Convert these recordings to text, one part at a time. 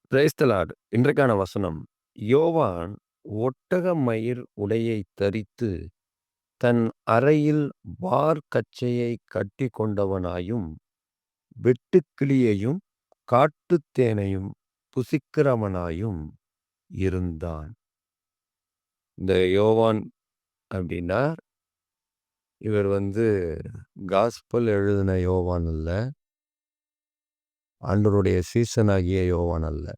Praise the Lord. இன்றைக்கான வசனம். யோவான் ஒட்டக மயிர் உடையைத் தரித்து, தன் அறையில் வார்க்கச்சையைக் கட்டிக் கொண்டவனாயும், வெட்டுக்கிளியையும் காட்டுத் தேனையும் புசிக்கிறவனாயும் இருந்தான். இந்த யோவான் அப்படின்னா, இவர் காஸ்பல் எழுதின யோவான் அல்ல. ஆண்டவருடைய சீசனாகிய யோவான் அல்ல.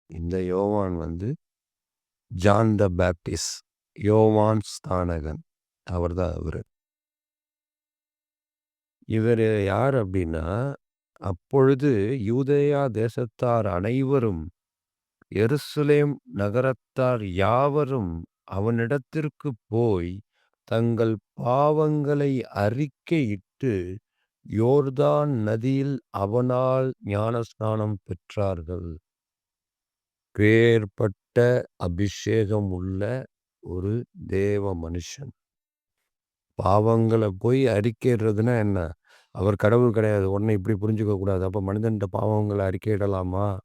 இந்த யோவான் ஜான் த பேப்டிஸ்ட், யோவான் ஸ்நானகன். அவர்தான் அவரு. இவரு யார் அப்படின்னா, அப்பொழுது யூதேயா தேசத்தார் அனைவரும், எருசலேம் நகரத்தார் யாவரும் அவனிடத்திற்குப் போய், தங்கள் பாவங்களை அறிக்கையிட்டு, யோர்தான் நதியில் அவனால் ஞானஸ்நானம் பெற்றார்கள். பேர்பட்ட அபிஷேகம் உள்ள ஒரு தேவ மனுஷன். பாவங்களை போய் அறிக்கையிடுறதுன்னா என்ன? அவர் கடவுள் கிடையாது. உடனே இப்படி புரிஞ்சுக்க கூடாது. அப்போ மனிதன்கிட்ட பாவங்களை அறிக்கையிடலாமா?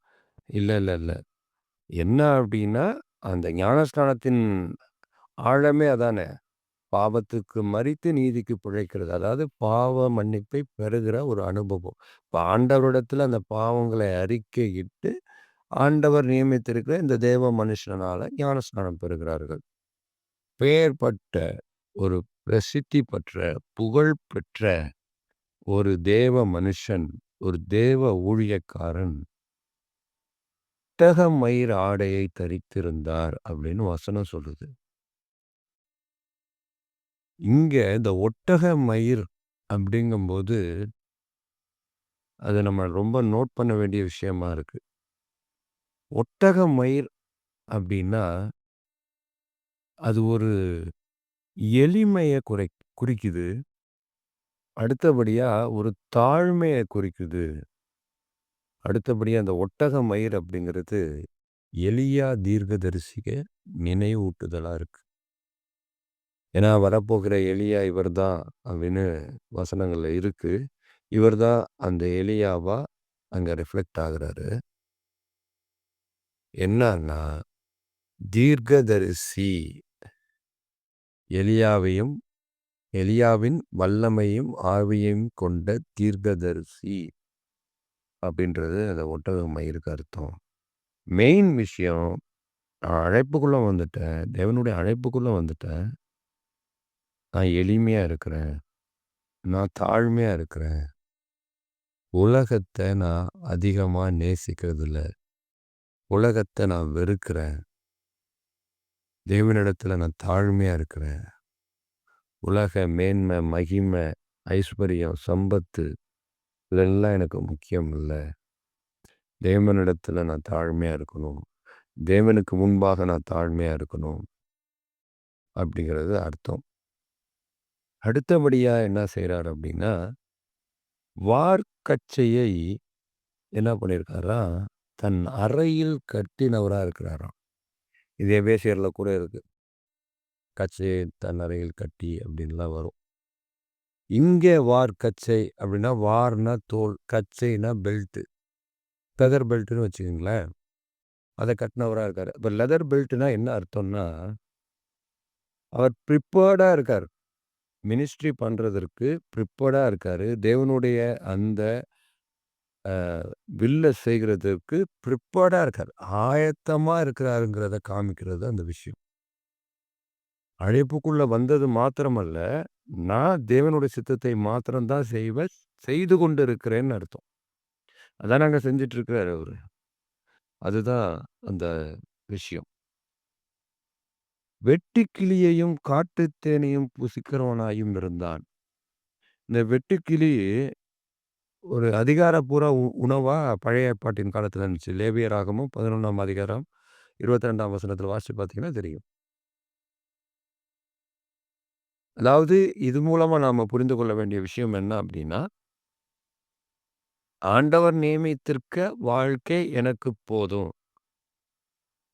இல்லை இல்லை இல்லை. என்ன அப்படின்னா, அந்த ஞானஸ்நானத்தின் ஆழமே அதானே. பாவத்துக்கு மரித்து நீதிக்கு பிழைக்கிறது. அதாவது பாவ மன்னிப்பை பெறுகிற ஒரு அனுபவம். இப்போ ஆண்டவரிடத்தில் அந்த பாவங்களை அறிக்கையிட்டு, ஆண்டவர் நியமித்திருக்கிற இந்த தேவ மனுஷனால ஞானஸ்நானம் பெறுகிறார்கள். பெயர்பட்ட ஒரு பிரசித்தி பெற்ற, புகழ் பெற்ற ஒரு தேவ மனுஷன், ஒரு தேவ ஊழியக்காரன் ஒட்டக மயிர் ஆடையை தரித்திருந்தார் அப்படின்னு வசனம் சொல்லுது. இங்க இந்த ஒட்டக மயிர் அப்படிங்கும்போது, அது நம்ம ரொம்ப நோட் பண்ண வேண்டிய விஷயமா இருக்கு. ஒட்டக மயிர் அப்படின்னா, அது ஒரு எளிமையை குறிக்குது. அடுத்தபடியா ஒரு தாழ்மையை குறிக்குது. அடுத்தபடியா அந்த ஒட்டக மயிர் அப்படிங்கிறது எலியா தீர்க்கதரிசிக்க நினைவூட்டுதலா இருக்கு. ஏன்னா வரப்போகிற எலியா இவர்தான் அப்படின்னு வசனங்கள்ல இருக்கு. இவர்தான் அந்த எலியாவா அங்க ரிஃப்ளெக்ட் ஆகுறாரு. என்னன்னா, தீர்க்கதரிசி எலியாவையும், எலியாவின் வல்லமையும் ஆவியையும் கொண்ட தீர்க்கதரிசி அப்படின்றது அந்த ஒட்டக மயிருக்கு அர்த்தம். மெயின் விஷயம், நான் அழைப்புக்குள்ள வந்துட்டேன். தேவனுடைய அழைப்புக்குள்ள வந்துட்டேன். நான் எளிமையா இருக்கிறேன். நான் தாழ்மையா இருக்கிறேன். உலகத்தை நான் அதிகமா நேசிக்கிறதில்ல. உலகத்தை நான் வெறுக்கிறேன். தேவனிடத்துல நான் தாழ்மையா இருக்கிறேன். உலக மேன்மை, மகிமை, ஐஸ்வர்யம், சம்பத்து இதெல்லாம் எனக்கு முக்கியம் இல்லை. தேவனிடத்துல நான் தாழ்மையா இருக்கணும். தேவனுக்கு முன்பாக நான் தாழ்மையா இருக்கணும் அப்படிங்கிறது அர்த்தம். அடுத்தபடியா என்ன செய்றார் அப்படின்னா, வார்க்கச்சையை என்ன பண்ணியிருக்காரா, தன் அறையில் கட்டினவரா இருக்கிறாராம். இது எபேசியர்ல கூட இருக்கு. கச்சையை தன் அறையில் கட்டி அப்படின்லாம் வரும். இங்கே வார்க்கச்சை அப்படின்னா, வார்னா தோல், கச்சைனா பெல்ட், லெதர் பெல்ட்னு வச்சுக்கோங்களேன். அதை கட்டினவரா இருக்காரு. இப்போ லெதர் பெல்ட்னா என்ன அர்த்தம்னா, அவர் ப்ரிப்பேர்டா இருக்கார். மினிஸ்ட்ரி பண்றதற்கு ப்ரிப்பேர்டா இருக்காரு. தேவனுடைய அந்த வில்ல செய்கிறதற்கு ப்ரிப்பேர்டா இருக்காரு. ஆயத்தமா இருக்கிறாருங்கிறத காமிக்கிறது அந்த விஷயம். அழைப்புக்குள்ள வந்தது மாத்திரமல்ல, நான் தேவனுடைய சித்தத்தை மாத்திரம் தான் செய்வேன், செய்து கொண்டு இருக்கிறேன்னு அர்த்தம். அதான் நாங்க செஞ்சுட்டு இருக்கிறாரு அவரு. அதுதான் அந்த விஷயம். வெட்டுக்கிளியையும் காட்டுத் தேனையும் புசிக்கிறவனாயும் இருந்தான். இந்த வெட்டுக்கிளி ஒரு அதிகாரப்பூர்வ உணவா பழைய ஏற்பாட்டின் காலத்துல இருந்துச்சு. லேவியராகமம் 11ஆம் அதிகாரம் 22ஆம் வசனத்துல வாசிச்சு பார்த்தீங்கன்னா தெரியும். அதாவது இது மூலமா நாம புரிந்து கொள்ள வேண்டிய விஷயம் என்ன அப்படின்னா, ஆண்டவர் நியமித்திருக்க வாழ்க்கை எனக்கு போதும்.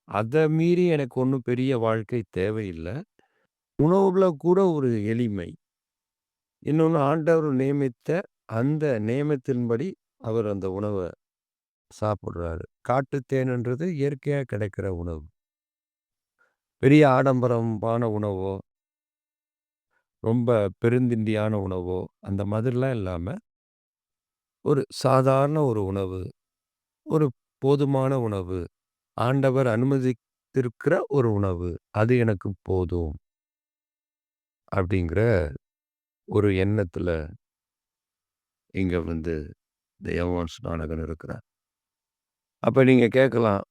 அத மீறி எனக்கு ஒண்ணும் பெரிய வாழ்க்கை தேவையில்ல. உணவுல கூட ஒரு எளிமை. இன்னொன்னு, ஆண்டவர் நியமித்த அந்த நியமத்தின்படி அவர் அந்த உணவ சாப்பிடுறாரு. காட்டுத் தேனுன்றது இயற்கையா கிடைக்கிற உணவு. பெரிய ஆடம்பரமான உணவோ, ரொம்ப பெருந்திண்டியான உணவோ, அந்த மாதிரிலாம் இல்லாம, ஒரு சாதாரண ஒரு உணவு, ஒரு போதுமான உணவு, ஆண்டவர் அனுமதித்திருக்கிற ஒரு உணவு. அது எனக்கு போதும். அப்படிங்கிற ஒரு எண்ணத்துல இங்க வந்து இந்த யோவான் ஸ்நானகன் இருக்கிறார். அப்ப நீங்க கேட்கலாம்,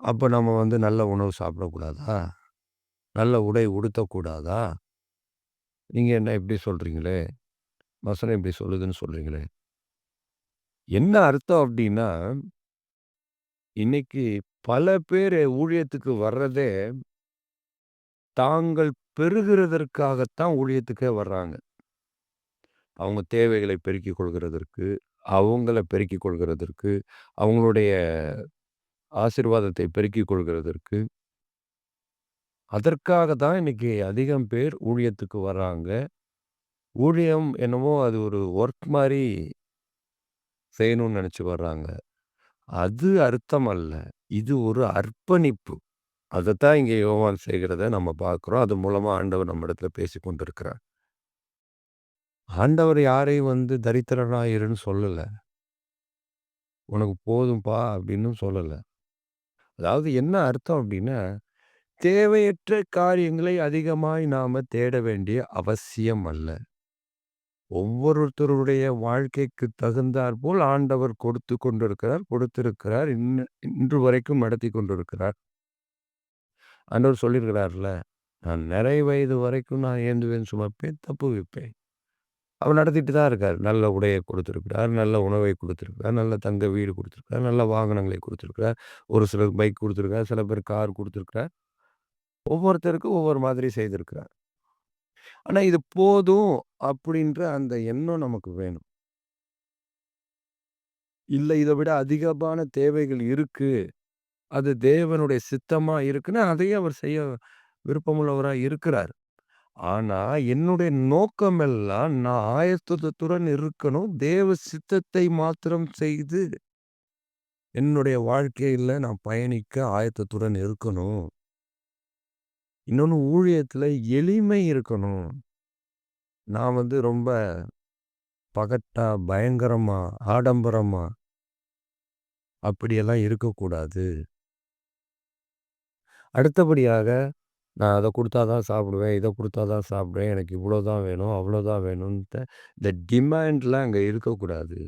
அப்ப நம்ம வந்து நல்ல உணவு சாப்பிடக்கூடாதா? நல்ல உடை உடுத்தக்கூடாதா? நீங்க என்ன இப்படி சொல்றீங்களே? வசனம் இப்படி சொல்லுதுன்னு சொல்றீங்களே? என்ன அர்த்தம் அப்படின்னா, இன்னைக்கு பல பேரு ஊழியத்துக்கு வர்றதே, தாங்கள் பெறுகிறதற்காகத்தான் ஊழியத்துக்கே வர்றாங்க. அவங்க தேவைகளை பெருக்கிக் கொள்கிறதற்கு, அவங்கள பெருக்கிக் கொள்கிறதற்கு, அவங்களுடைய ஆசீர்வாதத்தை பெருக்கிக் கொள்கிறதற்கு, அதற்காக தான் இன்னைக்கு அதிகம் பேர் ஊழியத்துக்கு வர்றாங்க. ஊழியம் என்னமோ அது ஒரு ஒர்க் மாரி செய்யணும்னு நெனச்சு வர்றாங்க. அது அர்த்தம் அல்ல. இது ஒரு அர்ப்பணிப்பு. அதத்தான் இங்கே யோவான் செய்கிறத நம்ம பார்க்கிறோம். அது மூலமா ஆண்டவர் நம்மிடத்துல பேசிக் கொண்டிருக்கிறார். ஆண்டவர் யாரையும் வந்து தரித்திரனா இருன்னு சொல்லல. "உனக்கு போதும்பா" அப்படின்னும் சொல்லல. அதாவது என்ன அர்த்தம் அப்படின்னா, தேவையற்ற காரியங்களை அதிகமாய் நாம தேட வேண்டிய அவசியம் அல்ல. ஒவ்வொருத்தருடைய வாழ்க்கைக்கு தகுந்தாற்போல் ஆண்டவர் கொடுத்துக் கொண்டிருக்கிறார், கொடுத்திருக்கிறார். இன்று வரைக்கும் நடத்திக் கொண்டிருக்கிறார். ஆண்டவர் சொல்லியிருக்கிறார்ல, "நான் நிறை வயது வரைக்கும் நான் ஏந்துவேன், சுமப்பேன், தப்புவிப்பேன்." அவர் நடத்திட்டு தான் இருக்கார். நல்ல உடைய குடுத்திருக்கிறார், நல்ல உணவை குடுத்திருக்கிறார், நல்ல தங்க வீடு குடுத்திருக்கிறார், நல்ல வாகனங்களை குடுத்திருக்கிறார். ஒரு சிலருக்கு பைக் குடுத்திருக்கிறார், சில பேர் கார் குடுத்திருக்கிறார். ஒவ்வொருத்தருக்கும் ஒவ்வொரு மாதிரி செய்திருக்கிறார். ஆனா இது போதும் அப்படின்ற அந்த எண்ணம் நமக்கு வேணும். இல்ல இத விட அதிகமான தேவைகள் இருக்கு. அது தேவனுடைய சித்தமா இருக்குன்னா, அதையும் அவர் செய்ய விருப்பமுள்ளவரா இருக்கிறார். ஆனா, என்னுடைய நோக்கம் எல்லாம் நான் ஆயத்தத்துடன் இருக்கணும். தேவ சித்தத்தை மாத்திரம் செய்து, என்னுடைய வாழ்க்கையில நான் பயணிக்க ஆயத்தத்துடன் இருக்கணும். இன்னொன்னு ஊழியத்துல எளிமை இருக்கணும். நான் வந்து ரொம்ப பகட்டா, பயங்கரமா, ஆடம்பரமா அப்படியெல்லாம் இருக்கக்கூடாது. அடுத்தபடியாக நான் அத குடுத்தா தான் சாப்பிடுவேன், இத குடுத்தா தான் சாப்பிடுவேன். எனக்கு இவ்வளோ தான் வேணும், அவ்வளோ தான் வேணும்ன்ட்டு இந்த டிமாண்ட்லாம் அங்க இருக்கக்கூடாது.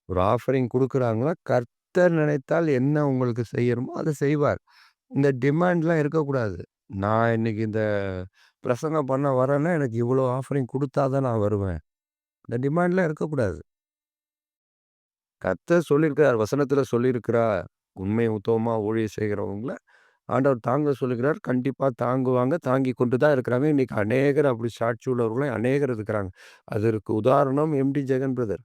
ஒரு ஆஃபரிங் குடுக்குறாங்கன்னா, கர்த்தர் நினைத்தால் என்ன உங்களுக்கு செய்யணுமோ, அத செய்வார். இந்த டிமாண்ட்லாம் இருக்கக்கூடாது. நான் இன்னைக்கு இந்த பிரசங்கம் பண்ண வரேன்னா, எனக்கு இவ்வளோ ஆஃபரிங் குடுத்தா தான் நான் வருவேன். இந்த டிமாண்ட்லாம் இருக்கக்கூடாது. கர்த்தர் சொல்லியிருக்கிறார், வசனத்தில சொல்லியிருக்கிறார். உண்மை உத்தமமா ஊழியம் செய்கிறவங்கள ஆண்டவர் தாங்க சொல்லுகிறார். கண்டிப்பா தாங்குவாங்க. தாங்கிக் கொண்டு தான் இருக்கிறாங்க. இன்னைக்கு அநேகர் அப்படி சாட்சி உள்ளவர்களும் அநேகர் இருக்கிறாங்க. அதற்கு உதாரணம் எம்டி ஜெகன் பிரதர்.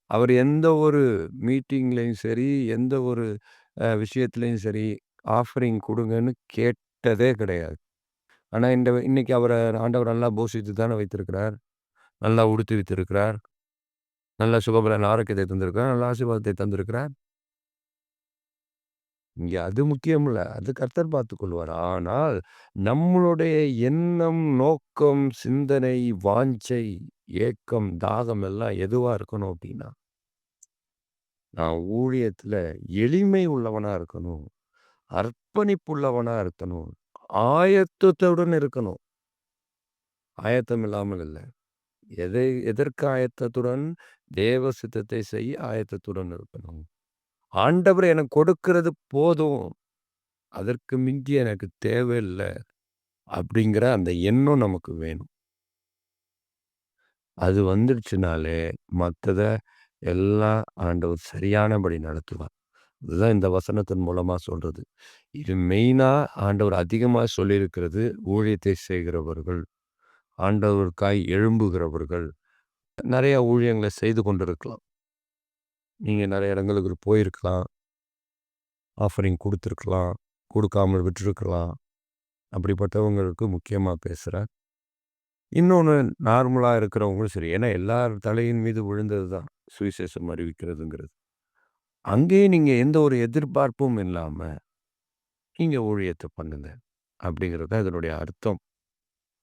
அவர் எந்த ஒரு மீட்டிங்லயும் சரி, எந்த ஒரு விஷயத்திலயும் சரி, ஆஃபரிங் குடுங்கன்னு கேட்டதே கிடையாது. ஆனா இன்னைக்கு அவர ஆண்டவர் நல்லா போஷித்து தானே வைத்திருக்கிறார். நல்லா உடுத்துவித்திருக்கிறார். நல்ல சுகபலன் ஆரோக்கியத்தை தந்திருக்கிறார். நல்ல ஆசீர்வாதத்தை தந்திருக்கிறார். இங்க அது முக்கியம் இல்ல. அது கர்த்தர் பார்த்துக் கொள்வார். ஆனால் நம்மளுடைய எண்ணம், நோக்கம், சிந்தனை, வாஞ்சை, ஏக்கம், தாகம் எல்லாம் எதுவா இருக்கணும் அப்டின்னா, நான் ஊழியத்துல எளிமை உள்ளவனா இருக்கணும். அர்ப்பணிப்புள்ளவனா இருக்கணும். ஆயத்தத்துடன் இருக்கணும். ஆயத்தம் இல்லாமல் இல்ல. எதற்கு ஆயத்தத்துடன்? தேவ சித்தத்தை செய்ய ஆயத்தத்துடன் இருக்கணும். ஆண்டவர் எனக்கு கொடுக்கிறது போதும். அதற்கு மிஞ்சி எனக்கு தேவையில்ல. அப்படிங்கிற அந்த எண்ணம் நமக்கு வேணும். அது வந்துருச்சுனாலே, மத்தத எல்லாம் ஆண்டவர் சரியானபடி நடத்துவார். இதுதான் இந்த வசனத்தின் மூலமா சொல்றது. இது மெயினா ஆண்டவர் அதிகமா சொல்லியிருக்கிறது, ஊழியத்தை செய்கிறவர்கள், ஆண்டவருக்காய் எழும்புகிறவர்கள், நெறைய ஊழியங்கள செய்து கொண்டிருக்கலாம். நீங்க நெறைய இடங்களுக்கு போயிருக்கலாம். ஆஃபரிங் குடுத்துருக்கலாம். குடுக்காமல் விட்டுருக்கலாம். அப்படிப்பட்டவங்களுக்கு முக்கியமா பேசுறேன். இன்னொன்னு நார்மலா இருக்கிறவங்களும் சரி. ஏன்னா எல்லார் தலையின் மீது விழுந்தது தான். சுவிசேஷம் அறிவிக்கிறதுங்கிறது. அங்கேயும் நீங்க எந்த ஒரு எதிர்பார்ப்பும் இல்லாம, நீங்க ஊழியத்த பண்ணுங்க. அப்படிங்கிறது தான் இதனுடைய அர்த்தம்.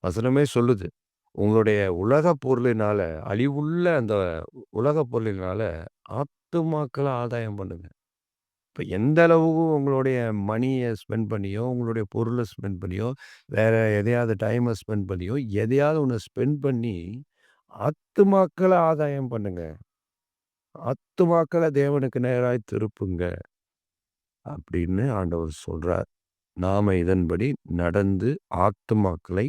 வசனமே சொல்லுது. உங்களுடைய உலக பொருளினால, அழிவுள்ள அந்த உலக பொருளினால ஆத்துமாக்கள ஆதாயம் பண்ணுங்க. இப்ப எந்த அளவுக்கு உங்களுடைய மணிய ஸ்பெண்ட் பண்ணியோ, உங்களுடைய பொருள ஸ்பெண்ட் பண்ணியோ, வேற எதையாவது டைம ஸ்பெண்ட் பண்ணியோ, எதையாவது ஒண்ணு ஸ்பெண்ட் பண்ணி, ஆத்துமாக்கள ஆதாயம் பண்ணுங்க. ஆத்துமாக்கள தேவனுக்கு நேராய் திருப்புங்க. அப்படின்னு ஆண்டவர் சொல்றார். நாம இதன்படி நடந்து ஆத்துமாக்களை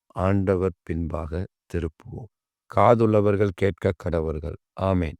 ஆண்டவர் பின்பாக திருப்புவோம். காதுள்ளவர்கள் கேட்க கடவர்கள். ஆமென்.